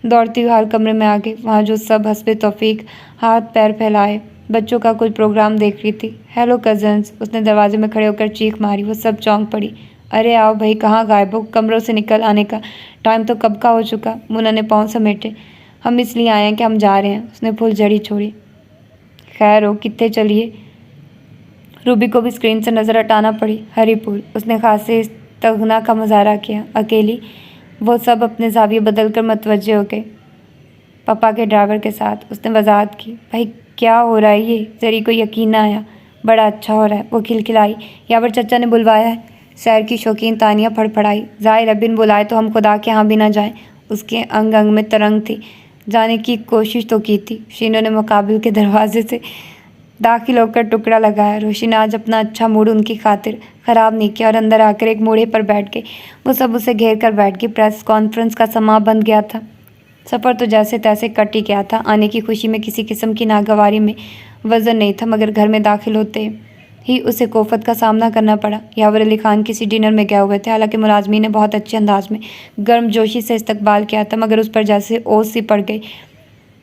دوڑتی ہوئی ہال کمرے میں آ گئی، وہاں جو سب حسب توفیق ہاتھ پیر پھیلائے بچوں کا کوئی پروگرام دیکھ رہی تھی۔ ہیلو کزنز، اس نے دروازے میں کھڑے ہو کر چیخ ماری۔ وہ سب چونک پڑی۔ ارے آؤ بھائی، کہاں غائب ہو؟ کمروں سے نکل آنے کا ٹائم تو کب کا ہو چکا۔ مونا نے پاؤں سمیٹے۔ ہم اس لیے آئے ہیں کہ ہم جا رہے ہیں۔ اس نے پھول جھڑی چھوڑی۔ خیر ہو کتنے چلیے؟ روبی کو بھی اسکرین سے نظر ہٹانا پڑی۔ ہری پور، اس نے خاصے استغنا کا مظاہرہ کیا۔ اکیلی؟ وہ سب اپنے زاویے بدل کر متوجہ ہو گئے۔ پپا کے ڈرائیور کے ساتھ، اس نے وضاحت کی۔ بھائی کیا ہو رہا ہے یہ؟ زری کو یقین نہ آیا۔ بڑا اچھا ہو رہا ہے، وہ کھلکھلائی۔ یاور چچا نے بلوایا ہے؟ سیر کی شوقین تانیہ پھڑ پھڑائی۔ ظاہر ہے بن بلائے تو ہم خدا کے ہاں بھی نہ جائیں۔ اس کے انگ انگ میں ترنگ تھی۔ جانے کی کوشش تو کی تھی۔ شینو نے مقابل کے دروازے سے داخل ہو کر ٹکڑا لگایا۔ روشی نے آج اپنا اچھا موڈ ان کی خاطر خراب نہیں کیا اور اندر آ کر ایک موڑے پر بیٹھ گئی۔ وہ سب اسے گھیر کر بیٹھ گئی۔ پریس کانفرنس کا سماں بن گیا تھا۔ سفر تو جیسے تیسے کٹ ہی گیا تھا۔ آنے کی خوشی میں کسی قسم کی ناگواری میں وزن نہیں تھا، مگر گھر میں داخل ہوتے ہی اسے کوفت کا سامنا کرنا پڑا۔ یاور علی خان کسی ڈنر میں گئے ہوئے تھے، حالانکہ ملازمین نے بہت اچھے انداز میں گرم جوشی سے استقبال کیا تھا، مگر اس پر جیسے اوس سی پڑ گئی۔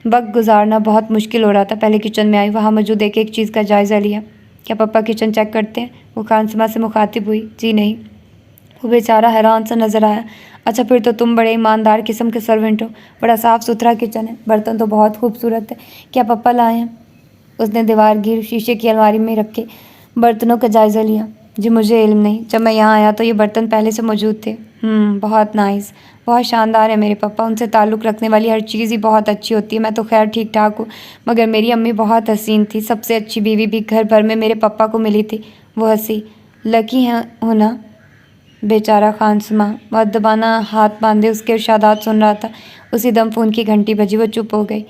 وقت گزارنا بہت مشکل ہو رہا تھا۔ پہلے کچن میں آئی، وہاں موجود ایک ایک چیز کا جائزہ لیا۔ کیا پپا کچن چیک کرتے ہیں؟ وہ خانسما سے مخاطب ہوئی۔ جی نہیں۔ وہ بیچارہ حیران سا نظر آیا۔ اچھا پھر تو تم بڑے ایماندار قسم کے سرونٹ ہو۔ بڑا صاف ستھرا کچن ہے، برتن تو بہت خوبصورت ہے۔ کیا پپا لائے ہیں؟ اس نے دیوار گیر شیشے کی الماری میں رکھے برتنوں کا جائزہ لیا۔ جی مجھے علم نہیں، جب میں یہاں آیا تو یہ برتن پہلے سے موجود تھے۔ بہت نائس، بہت شاندار ہے میرے پاپا، ان سے تعلق رکھنے والی ہر چیز ہی بہت اچھی ہوتی ہے۔ میں تو خیر ٹھیک ٹھاک ہوں، مگر میری امی بہت حسین تھی، سب سے اچھی بیوی بھی گھر بھر میں میرے پاپا کو ملی تھی۔ وہ ہنسی۔ لکی ہیں ہونا بیچارہ خانسمہ مؤدبانہ ہاتھ باندھے اس کے ارشادات سن رہا تھا۔ اسی دم فون کی گھنٹی بجی، وہ چپ ہو گئی۔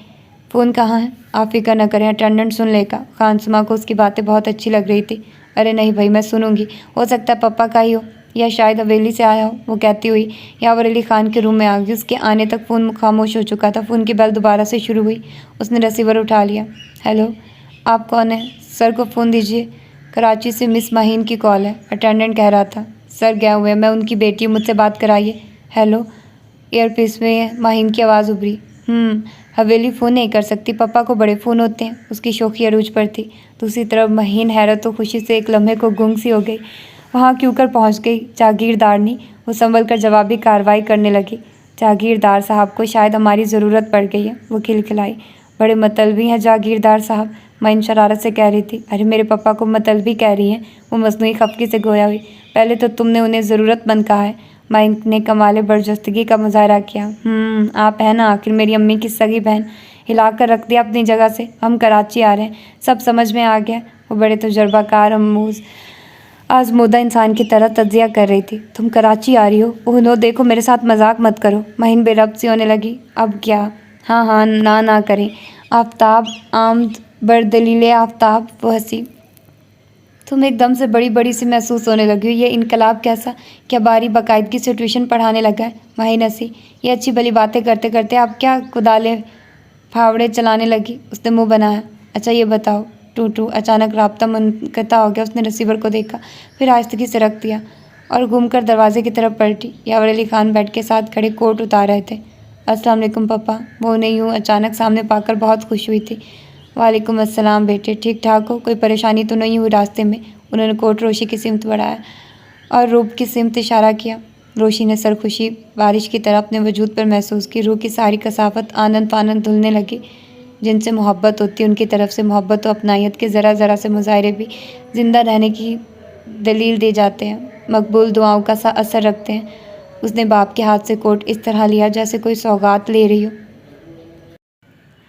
فون کہاں ہے؟ آپ فکر نہ کریں، اٹینڈنٹ سن لے گا۔ خانسمہ کو اس کی باتیں بہت اچھی لگ رہی تھی۔ ارے نہیں بھائی، میں سنوں گی، ہو سکتا ہے پپا کا ہی ہو یا شاید حویلی سے آیا ہو، وہ کہتی ہوئی یاور علی خان کے روم میں آ گئی۔ اس کے آنے تک فون خاموش ہو چکا تھا۔ فون کی بیل دوبارہ سے شروع ہوئی۔ اس نے ریسیور اٹھا لیا۔ ہیلو، آپ کون ہیں؟ سر کو فون دیجیے، کراچی سے مس مہین کی کال ہے، اٹینڈنٹ کہہ رہا تھا۔ سر گئے ہوئے ہیں، میں ان کی بیٹی ہوں، مجھ سے بات کرائیے۔ ہیلو، ایئر پیس میں مہین کی آواز ابھری۔ حویلی فون نہیں کر سکتی، پپا کو بڑے فون ہوتے ہیں۔ اس کی شوخی عروج پر تھی۔ دوسری طرف مہین حیرت و خوشی سے ایک لمحے کو گنگ سی ہو گئی۔ وہاں کیوں کر پہنچ گئی جاگیردارنی؟ وہ سنبھل کر جوابی کارروائی کرنے لگی۔ جاگیردار صاحب کو شاید ہماری ضرورت پڑ گئی ہے، وہ کھلکھلائی۔ بڑے مطلبی ہیں جاگیردار صاحب، مہین شرارت سے کہہ رہی تھی۔ ارے میرے پپا کو مطلبی کہہ رہی ہیں؟ وہ مصنوعی خفگی سے گویا ہوئی۔ پہلے تو تم نے انہیں ضرورت مند کہا ہے۔ مہین نے کمال برجستگی کا مظاہرہ کیا۔ آپ ہیں نا آخر میری امی کی سگی بہن، ہلا کر رکھ دیا اپنی جگہ سے۔ ہم کراچی آ رہے ہیں، سب سمجھ میں آ گیا۔ وہ بڑے تجربہ کار آزمودہ انسان کی طرح تجزیہ کر رہی تھی۔ تم کراچی آ رہی ہو؟ اوہ نو، دیکھو میرے ساتھ مذاق مت کرو۔ مہین بے ربط سی ہونے لگی۔ اب کیا؟ ہاں نہ کریں۔ آفتاب آمد بر دلیل آفتاب، وہ ہنسی۔ تم ایک دم سے بڑی سی محسوس ہونے لگی ہو۔ یہ انقلاب کیسا؟ کیا باری باقاعدگی سے ٹیوشن پڑھانے لگا ہے؟ مہین ہنسی۔ یہ اچھی بھلی باتیں کرتے کرتے آپ کیا کدالیں پھاوڑے چلانے لگی؟ اس نے منہ بنایا۔ اچھا یہ بتاؤ، ٹوٹو اچانک رابطہ منقطع ہو گیا۔ اس نے ریسیور کو دیکھا، پھر آہستگی سے رکھ دیا اور گھوم کر دروازے کی طرف پلٹی۔ یاور علی خان بیڈ کے ساتھ کھڑے کوٹ اتار رہے تھے۔ السلام علیکم پپا۔ وہ انہیں یوں اچانک سامنے پا کر بہت خوش ہوئی تھی۔ وعلیکم السلام بیٹے، ٹھیک ٹھاک ہو؟ کوئی پریشانی تو نہیں ہوئی راستے میں؟ انہوں نے کوٹ روشی کی سمت بڑھایا اور روب کی سمت اشارہ کیا۔ روشی نے سرخوشی بارش کی طرح اپنے وجود پر محسوس کی۔ روح کی ساری کثافت آنند پانند دھلنے لگی۔ جن سے محبت ہوتی ہے ان کی طرف سے محبت و اپنائیت کے ذرا سے مظاہرے بھی زندہ رہنے کی دلیل دے جاتے ہیں، مقبول دعاؤں کا سا اثر رکھتے ہیں۔ اس نے باپ کے ہاتھ سے کوٹ اس طرح لیا جیسے کوئی سوغات لے رہی ہو۔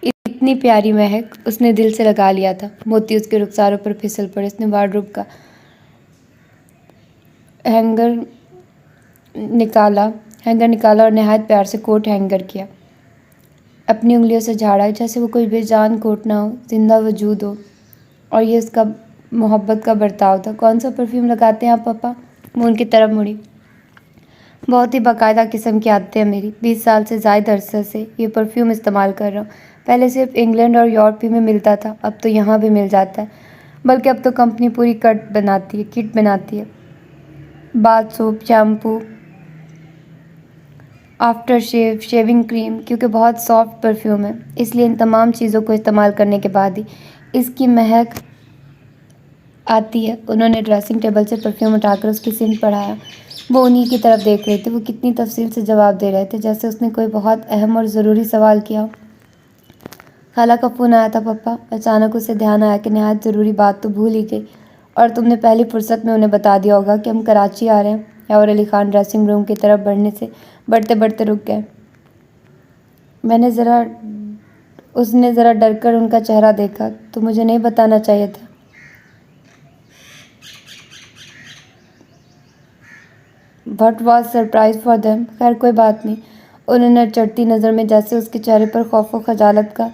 اتنی پیاری مہک اس نے دل سے لگا لیا تھا۔ موتی اس کے رخساروں پر پھسل پڑے۔ اس نے وارڈروب کا ہینگر نکالا اور نہایت پیار سے کوٹ ہینگر کیا۔ اپنی انگلیوں سے جھاڑا جیسے وہ کوئی بے جان کوٹ نہ ہو، زندہ وجود ہو، اور یہ اس کا محبت کا برتاؤ تھا۔ کون سا پرفیوم لگاتے ہیں آپ پپا؟ وہ ان کی طرف مڑی۔ بہت ہی باقاعدہ قسم کی عادتیں ہیں میری، 20 سال سے زائد عرصے سے یہ پرفیوم استعمال کر رہا ہوں۔ پہلے صرف انگلینڈ اور یورپ ہی میں ملتا تھا، اب تو یہاں بھی مل جاتا ہے، بلکہ اب تو کمپنی پوری کٹ بناتی ہے۔ Bath soap, shampoo, after shave, shaving cream, کیونکہ بہت سافٹ پرفیوم ہے، اس لیے ان تمام چیزوں کو استعمال کرنے کے بعد ہی اس کی مہک آتی ہے۔ انہوں نے ڈریسنگ ٹیبل سے پرفیوم اٹھا کر اس کی سمت بڑھایا۔ وہ انہی کی طرف دیکھ رہے تھے۔ وہ کتنی تفصیل سے جواب دے رہے تھے، جیسے اس نے کوئی بہت اہم اور ضروری سوال کیا ہو۔ خالہ کا فون آیا تھا پپا۔ اچانک اسے دھیان آیا کہ نہایت ضروری بات تو بھول ہی گئی، اور تم نے پہلی فرصت میں انہیں بتا دیا ہوگا کہ ہم کراچی آ رہے ہیں۔ یاور علی خان ڈریسنگ روم کی طرف بڑھتے رک گئے۔ اس نے ذرا ڈر کر ان کا چہرہ دیکھا۔ تو مجھے نہیں بتانا چاہیے تھا۔ What was surprise for them؟ خیر کوئی بات نہیں۔ انہوں نے چڑھتی نظر میں جیسے اس کے چہرے پر خوف و خجالت کا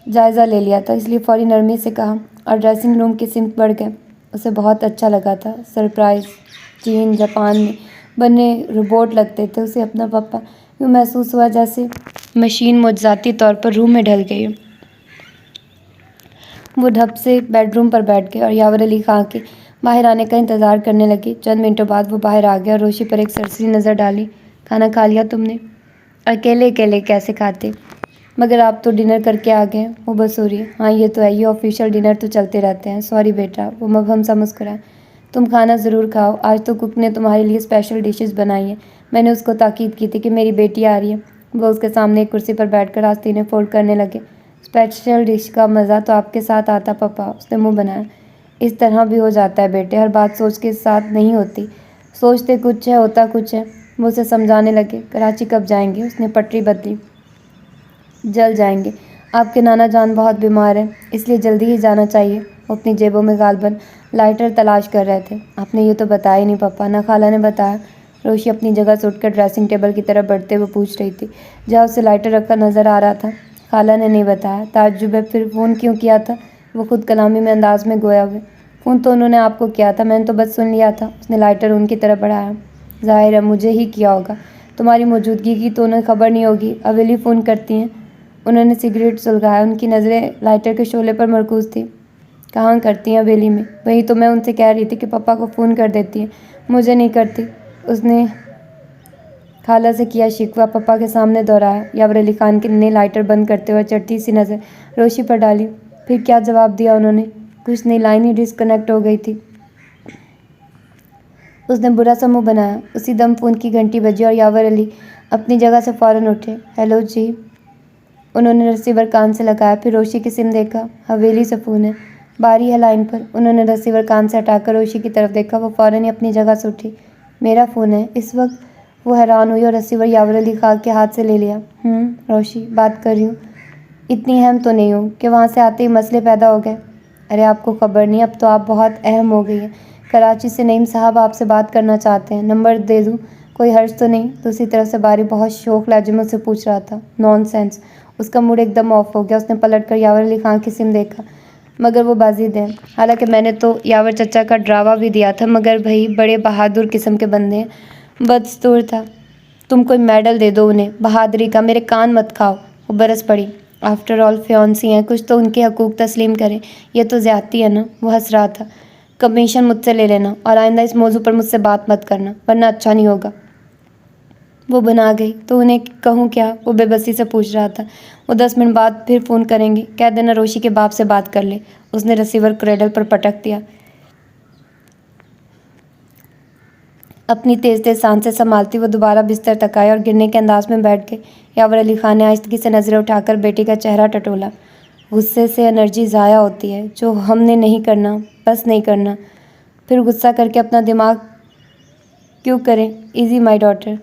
جائزہ لے لیا تھا، اس لیے فوری نرمی سے کہا، اور ڈریسنگ روم کی سمت بڑھ گئے۔ اسے بہت اچھا لگا تھا۔ سرپرائز! چین، جاپان میں بنے روبوٹ لگتے تھے اسے اپنا پپا۔ یوں محسوس ہوا جیسے مشین معجزاتی طور پر روح میں ڈھل گئی۔ وہ ڈھپ سے بیڈ روم پر بیٹھ گئے اور یاور علی خان کے باہر آنے کا انتظار کرنے لگے۔ چند منٹوں بعد وہ باہر آ گیا اور روشی پر ایک سرسری نظر ڈالی۔ کھانا کھا لیا تم نے؟ اکیلے کیسے کھاتے؟ مگر آپ تو ڈنر کر کے آ گئے۔ وہ بس ہو رہی ہے۔ ہاں یہ تو ہے، یہ آفیشیل ڈنر تو چلتے رہتے ہیں۔ سوری بیٹا، وہ مبہم سا مسکرایا۔ تم کھانا ضرور کھاؤ، آج تو کک نے تمہارے لیے اسپیشل ڈشز بنائی ہیں۔ میں نے اس کو تاکید کی تھی کہ میری بیٹی آ رہی ہے۔ وہ اس کے سامنے ایک کرسی پر بیٹھ کر آستینیں فولڈ کرنے لگے۔ اسپیشل ڈش کا مزہ تو آپ کے ساتھ آتا پپا، اس نے منہ بنایا۔ اس طرح بھی ہو جاتا ہے بیٹے، ہر بات سوچ کے ساتھ نہیں ہوتی، سوچتے کچھ ہے ہوتا کچھ ہے۔ وہ اسے سمجھانے لگے۔ کراچی کب جائیں گے؟ اس نے پٹری بدلی۔ جلد جائیں گے، آپ کے نانا جان بہت بیمار ہیں، اس لیے جلدی ہی جانا چاہیے۔ وہ اپنی جیبوں میں غالباً لائٹر تلاش کر رہے تھے۔ آپ نے یہ تو بتایا ہی نہیں پاپا، نہ خالہ نے بتایا۔ روشی اپنی جگہ سے اٹھ کر ڈریسنگ ٹیبل کی طرف بڑھتے ہوئے پوچھ رہی تھی، جہاں اسے لائٹر رکھا نظر آ رہا تھا۔ خالہ نے نہیں بتایا۔ تعجب ہے، پھر فون کیوں کیا تھا؟ وہ خود کلامی میں انداز میں گویا ہوئے۔ فون تو انہوں نے آپ کو کیا تھا، میں نے تو بس سن لیا تھا۔ اس نے لائٹر ان کی طرف بڑھایا۔ ظاہر ہے مجھے ہی کیا ہوگا، تمہاری موجودگی کی تو انہیں خبر نہیں ہوگی، اویلی فون کرتی ہیں۔ انہوں نے سگریٹ سلگایا، ان کی نظریں لائٹر کے شعلے پر مرکوز تھیں۔ کہاں کرتی ہیں حویلی میں؟ وہی تو میں ان سے کہہ رہی تھی کہ پپا کو فون کر دیتی ہیں، مجھے نہیں کرتی۔ اس نے خالہ سے کیا شکوہ، پپا کے سامنے دہرایا۔ یاور علی خان نے لائٹر بند کرتے ہوئے چڑھتی سی نظر روشی پر ڈالی۔ پھر کیا جواب دیا انہوں نے؟ کچھ نہیں، لائن ہی ڈسکنیکٹ ہو گئی تھی۔ اس نے برا سا منہ بنایا۔ اسی دم فون کی گھنٹی بجی اور یاور علی اپنی جگہ سے فوراً اٹھے۔ ہیلو جی، انہوں نے ریسیور کان سے لگایا، پھر روشی کی سم دیکھا۔ حویلی سے فون ہے، باری ہے لائن پر۔ انہوں نے ریسیور کان سے ہٹا کر روشی کی طرف دیکھا، وہ فوراً ہی اپنی جگہ سے اٹھی۔ میرا فون ہے؟ اس وقت وہ حیران ہوئی اور ریسیور یاور علی خان کے ہاتھ سے لے لیا۔ روشی بات کر رہی ہوں، اتنی اہم تو نہیں ہوں کہ وہاں سے آتے ہی مسئلے پیدا ہو گئے۔ ارے آپ کو خبر نہیں، اب تو آپ بہت اہم ہو گئی ہیں۔ کراچی سے نعیم صاحب آپ سے بات کرنا چاہتے ہیں، نمبر دے دوں؟ کوئی حرج تو نہیں؟ دوسری طرف سے باری بہت شوخ لہجے میں اسے پوچھ رہا تھا۔ نان سینس۔ اس کا موڈ ایک دم آف ہو گیا۔ اس نے پلٹ کر یاور علی خان کی سم دیکھا، مگر وہ بازی دیں۔ حالانکہ میں نے تو یاور چچا کا ڈراوا بھی دیا تھا، مگر بھائی بڑے بہادر قسم کے بندے ہیں، بدستور تھا۔ تم کوئی میڈل دے دو انہیں بہادری کا، میرے کان مت کھاؤ۔ وہ برس پڑی۔ آفٹر آل فیونسی ہیں، کچھ تو ان کے حقوق تسلیم کریں، یہ تو زیادتی ہے نا۔ وہ ہنس رہا تھا۔ کمیشن مجھ سے لے لینا، اور آئندہ اس موضوع پر مجھ سے بات مت کرنا، ورنہ اچھا نہیں ہوگا۔ وہ بنا گئی تو انہیں کہوں کیا؟ وہ بے بسی سے پوچھ رہا تھا۔ وہ 10 منٹ بعد پھر فون کریں گے، کہہ دینا روشی کے باپ سے بات کر لے۔ اس نے ریسیور کریڈل پر پٹک دیا۔ اپنی تیز تیز سانسیں سنبھالتی وہ دوبارہ بستر تک آئی اور گرنے کے انداز میں بیٹھ گئی۔ یاور علی خان نے آہستگی سے نظریں اٹھا کر بیٹی کا چہرہ ٹٹولا۔ غصے سے انرجی ضائع ہوتی ہے، جو ہم نے نہیں کرنا بس نہیں کرنا، پھر غصہ کر کے اپنا دماغ کیوں کریں؟ Easy my daughter.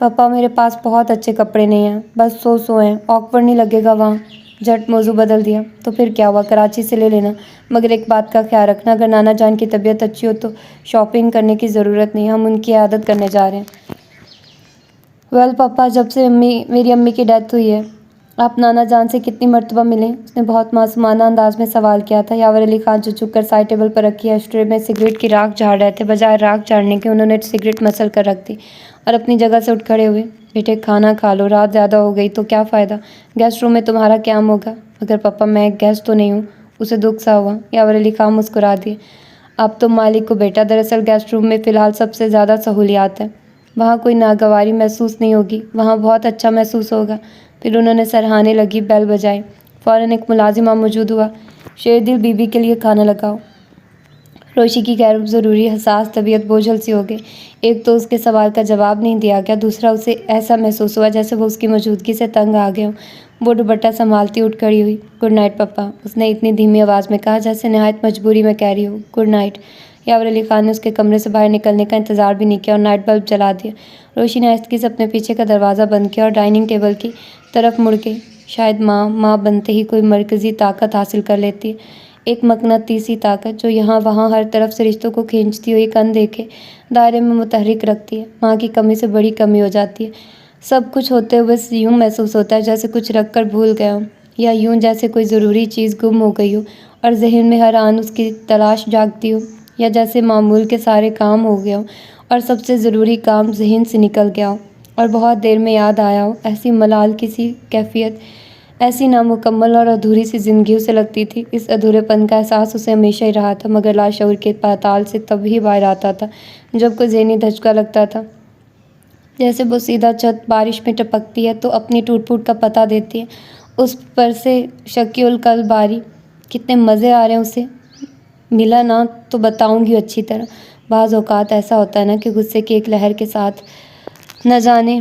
پپا میرے پاس بہت اچھے کپڑے نہیں ہیں، بس سو ہیں، آکورڈ نہیں لگے گا وہاں؟ جھٹ موضوع بدل دیا۔ تو پھر کیا ہوا، کراچی سے لے لینا، مگر ایک بات کا خیال رکھنا، اگر نانا جان کی طبیعت اچھی ہو تو شاپنگ کرنے کی ضرورت نہیں، ہم ان کی عیادت کرنے جا رہے ہیں۔ ویل پپا، جب سے میری امی کی ڈیتھ ہوئی ہے آپ نانا جان سے کتنی مرتبہ ملیں؟ اس نے بہت معصومانہ انداز میں سوال کیا تھا۔ یاور علی خان جو جھک کر سائڈ ٹیبل پر رکھی ایشٹرے میں سگریٹ کی راکھ جھاڑ رہے تھے، بجائے راکھ جھاڑنے کے انہوں نے سگریٹ مسل کر رکھ دی اور اپنی جگہ سے اٹھ کھڑے ہوئے۔ بیٹے کھانا کھا لو، رات زیادہ ہو گئی تو کیا فائدہ، گیسٹ روم میں تمہارا قیام ہوگا۔ مگر پپا میں ایک گیسٹ تو نہیں ہوں، اسے دکھ سا ہوا۔ یاور علی خان مسکرا دیے۔ اب تو مالک کو بیٹا، دراصل گیسٹ روم میں فی الحال سب سے زیادہ سہولیات ہیں، وہاں کوئی ناگواری محسوس نہیں ہوگی، وہاں بہت اچھا محسوس ہوگا۔ پھر انہوں نے سراہنے لگی بیل بجائی۔ فوراً ایک ملازمہ موجود ہوا۔ شیردل بی بی کے لیے کھانا لگاؤ۔ روشی کی غیر ضروری حساس طبیعت بوجھل سی ہو گئی۔ ایک تو اس کے سوال کا جواب نہیں دیا گیا، دوسرا اسے ایسا محسوس ہوا جیسے وہ اس کی موجودگی سے تنگ آ گئے ہوں۔ وہ دوپٹہ سنبھالتی اٹھ کھڑی ہوئی۔ گڈ نائٹ پپا، اس نے اتنی دھیمی آواز میں کہا جیسے نہایت مجبوری میں کہہ رہی ہو۔ Good night. یاور علی خان نے اس کے کمرے سے باہر نکلنے کا انتظار بھی نہیں کیا اور نائٹ بلب جلا دیا۔ روشی نے آہستگی سے اپنے پیچھے کا دروازہ بند کیا اور ڈائننگ ٹیبل کی طرف مڑ گئی۔ شاید ماں بنتے ہی کوئی مرکزی طاقت حاصل کر لیتی ہے، ایک مقناطیسی طاقت جو یہاں وہاں ہر طرف سے رشتوں کو کھینچتی ہوئی کندھے کے دائرے میں متحرک رکھتی ہے۔ ماں کی کمی سے بڑی کمی ہو جاتی ہے۔ سب کچھ ہوتے ہوئے یوں محسوس ہوتا ہے جیسے کچھ رکھ کر بھول گیا ہوں، یا یوں جیسے کوئی ضروری چیز گم ہو گئی ہو اور ذہن میں ہر آن اس کی تلاش جاگتی ہو، یا جیسے معمول کے سارے کام ہو گئے ہوں اور سب سے ضروری کام ذہن سے نکل گیا ہو اور بہت دیر میں یاد آیا ہو۔ ایسی ملال کی سی کیفیت، ایسی نامکمل اور ادھوری سی زندگی اسے لگتی تھی۔ اس ادھورے پن کا احساس اسے ہمیشہ ہی رہا تھا، مگر لاشعور کے پاتال سے تب ہی باہر آتا تھا جب کوئی ذہنی دھچکا لگتا تھا، جیسے وہ سیدھا چھت بارش میں ٹپکتی ہے تو اپنی ٹوٹ پھوٹ کا پتہ دیتی ہے۔ اس پر سے شکی القلب باری، کتنے مزے آ رہے ہیں اسے، ملا نا تو بتاؤں گی اچھی طرح۔ بعض اوقات ایسا ہوتا ہے نا کہ غصے کی ایک لہر کے ساتھ نہ جانے